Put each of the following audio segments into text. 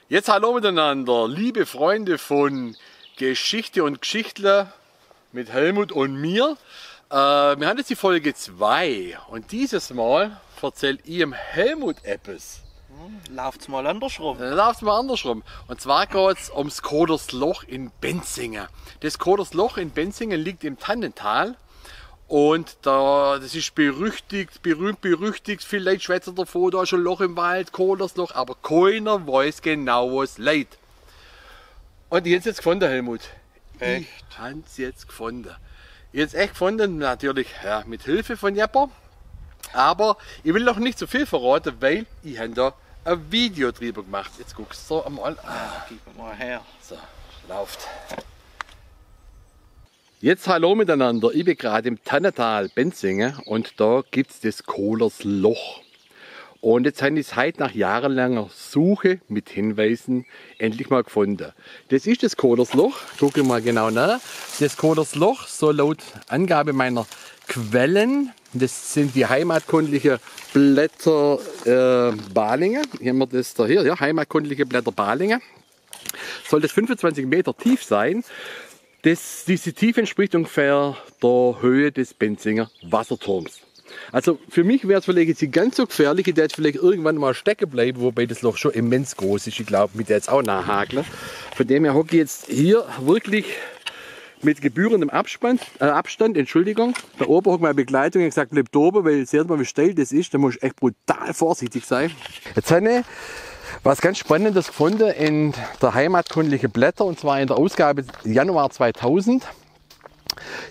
Jetzt hallo miteinander, liebe Freunde von Geschichte und Geschichtler mit Helmut und mir. Wir haben jetzt die Folge 2 und dieses Mal erzähle ich dem Helmut etwas. Läuft's mal andersrum. Läuft's mal andersrum. Und zwar geht es ums Kodersloch in Benzingen. Das Kodersloch in Benzingen liegt im Tannental. Und das ist berüchtigt, berühmt, viele Leute schwätzen davon, da ist ein Loch im Wald, Kodersloch, aber keiner weiß genau, was leid. Und ich habe es jetzt gefunden, Helmut. Echt? Ich habe es jetzt gefunden. Ich habe es echt gefunden, natürlich ja, mit Hilfe von Jepper. Aber ich will noch nicht so viel verraten, weil ich habe da ein Video drüber gemacht. Jetzt guckst du einmal. Gib mal her. So, läuft. Jetzt hallo miteinander, ich bin gerade im Tannental Benzingen und da gibt es das Kodersloch. Und jetzt habe ich es heute nach jahrelanger Suche mit Hinweisen endlich mal gefunden. Das ist das Kodersloch, gucke mal genau nach. Das Kodersloch soll laut Angabe meiner Quellen, das sind die heimatkundliche Blätter Balingen, hier haben wir das da hier, ja, heimatkundliche Blätter Balingen, soll das 25 Meter tief sein. Diese Tiefe entspricht ungefähr der Höhe des Benzinger Wasserturms. Also für mich wäre es vielleicht jetzt nicht ganz so gefährlich, ich werde vielleicht irgendwann mal stecken bleiben, wobei das Loch schon immens groß ist. Ich glaube, mit der jetzt auch nachhakeln. Von dem her hocke ich jetzt hier wirklich mit gebührendem Abstand. Entschuldigung. Da oben hockt meine Begleitung und gesagt, bleib da oben, weil seht mal, wie steil das ist. Da muss ich echt brutal vorsichtig sein. Jetzt habe ich was ganz Spannendes gefunden in der heimatkundliche Blätter, und zwar in der Ausgabe Januar 2000.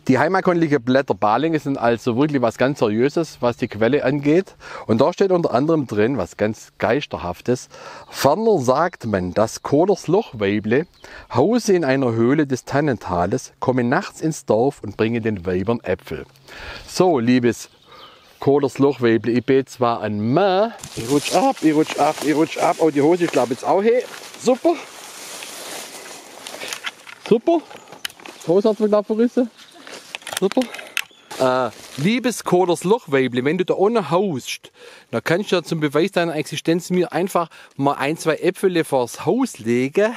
Die heimatkundliche Blätter Balingen sind also wirklich was ganz Seriöses, was die Quelle angeht. Und da steht unter anderem drin, was ganz Geisterhaftes. Ferner sagt man, das Koderslochweible hause in einer Höhle des Tannentales, komme nachts ins Dorf und bringe den Weibern Äpfel. So, liebes Koderslochweible, ich bin zwar ein Mann, ich rutsch ab, ich rutsch ab, ich rutsch ab. Oh, die Hose, ich glaube jetzt auch hey. Super. Super. Die Hose hat mir knapp verrissen. Super. Liebes Koderslochweible, wenn du da ohne haust, dann kannst du ja zum Beweis deiner Existenz mir einfach mal 1, 2 Äpfel vors Haus legen.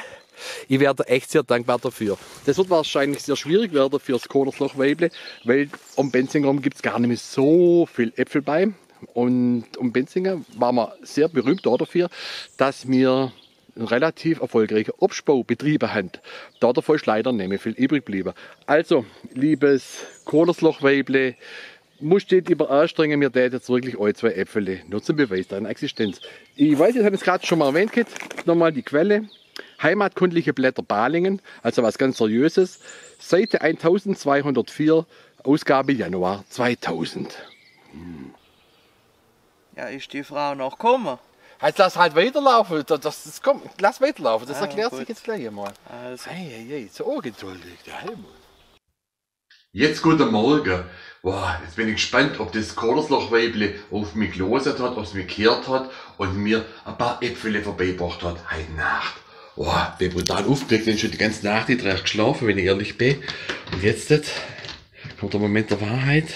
Ich werde echt sehr dankbar dafür. Das wird wahrscheinlich sehr schwierig werden für das Koderslochweible, weil um Benzingen herum gibt es gar nicht mehr so viel Äpfel bei. Und um Benzingen waren wir sehr berühmt dafür, dass wir einen relativ erfolgreichen Obstbau betrieben haben. Davon ist leider nicht mehr viel übrig geblieben. Also, liebes Koderslochweible, musst du nicht überanstrengen, mir jetzt wirklich 1, 2 Äpfel nur zum Beweis deiner Existenz. Ich weiß, ich habe es gerade schon mal erwähnt, nochmal die Quelle. Heimatkundliche Blätter Balingen, also was ganz Seriöses. Seite 1204, Ausgabe Januar 2000. Ja, ist die Frau noch gekommen? Jetzt lass halt weiterlaufen, lass weiterlaufen, das Ah, erklärt gut. sich jetzt gleich einmal. Also, So ungeduldig, der Helmut. Jetzt guten Morgen. Boah, jetzt bin ich gespannt, ob das Koderslochweible auf mich gelesen hat, ob es mich gehört hat und mir ein paar Äpfel vorbeigebracht hat, heute Nacht. Boah, bin brutal aufgeregt, denn schon die ganze Nacht nicht recht geschlafen, wenn ich ehrlich bin. Und jetzt kommt der Moment der Wahrheit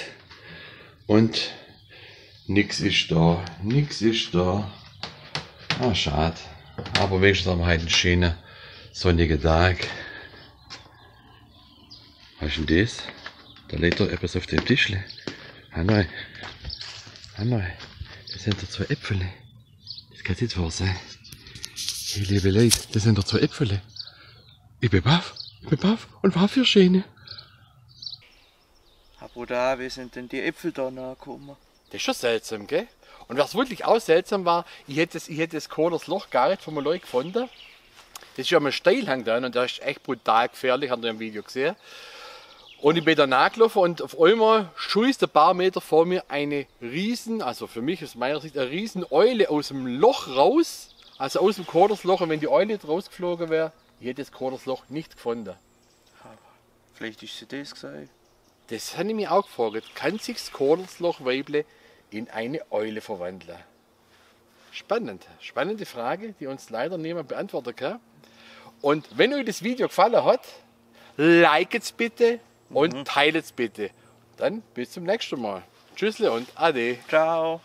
und nix ist da, nix ist da. Ah, schade. Aber wenigstens haben wir heute einen schönen sonnigen Tag. Was ist denn das? Da liegt doch etwas auf dem Tischle. Hanoi. Hanoi. Das sind doch 2 Äpfel. Das kann nicht wahr sein. Hey, liebe Leute, das sind doch 2 Äpfel. Ich bin baff. Und was für schöne. Herr Bruder, wie sind denn die Äpfel da nachgekommen? Das ist schon seltsam, gell? Und was wirklich auch seltsam war, ich hätte das Kodersloch gar nicht von Leuten gefunden. Das ist ja mal Steilhang da und der ist echt brutal gefährlich, habt ihr im Video gesehen. Und ich bin da nachgelaufen und auf einmal schießt ein paar Meter vor mir eine riesen, also für mich aus meiner Sicht, eine riesen Eule aus dem Loch raus. Also aus dem Kodersloch, und wenn die Eule jetzt rausgeflogen wäre, ich hätte das Kodersloch nicht gefunden. Vielleicht ist sie das gewesen. Das habe ich mir auch gefragt. Kann sich das Koderslochweible in eine Eule verwandeln? Spannend. Spannende Frage, die uns leider niemand beantworten kann. Und wenn euch das Video gefallen hat, liket es bitte und teilt es bitte. Dann bis zum nächsten Mal. Tschüssle und Ade. Ciao.